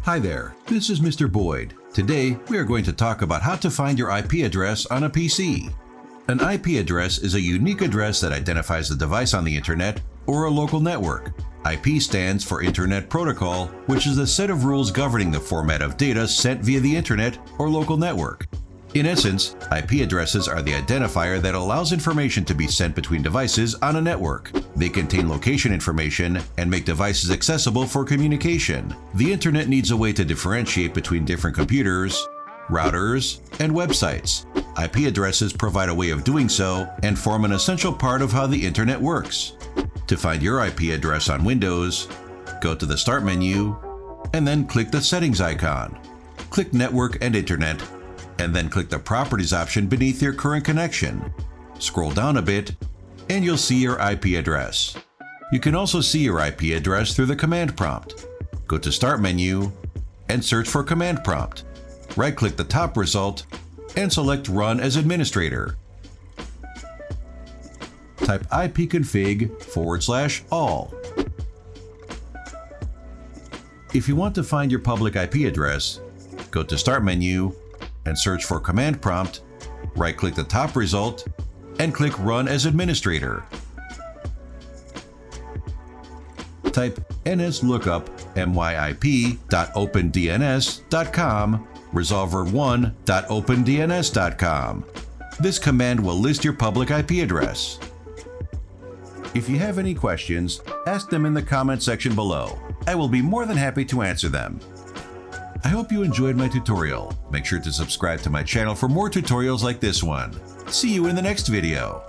Hi there, this is Mr. Boyd. Today, we are going to talk about how to find your IP address on a PC. An IP address is a unique address that identifies the device on the internet or a local network. IP stands for Internet Protocol, which is a set of rules governing the format of data sent via the internet or local network. In essence, IP addresses are the identifier that allows information to be sent between devices on a network. They contain location information and make devices accessible for communication. The internet needs a way to differentiate between different computers, routers, and websites. IP addresses provide a way of doing so and form an essential part of how the internet works. To find your IP address on Windows, go to the Start menu and then click the Settings icon. Click Network and Internet, and then click the Properties option beneath your current connection. Scroll down a bit, and you'll see your IP address. You can also see your IP address through the command prompt. Go to Start menu and search for Command Prompt. Right-click the top result and select Run as Administrator. Type ipconfig/all. If you want to find your public IP address, go to Start menu and search for Command Prompt, right-click the top result, and click Run as Administrator. Type nslookup_myip.opendns.com resolver1.opendns.com. This command will list your public IP address. If you have any questions, ask them in the comment section below. I will be more than happy to answer them. I hope you enjoyed my tutorial. Make sure to subscribe to my channel for more tutorials like this one. See you in the next video.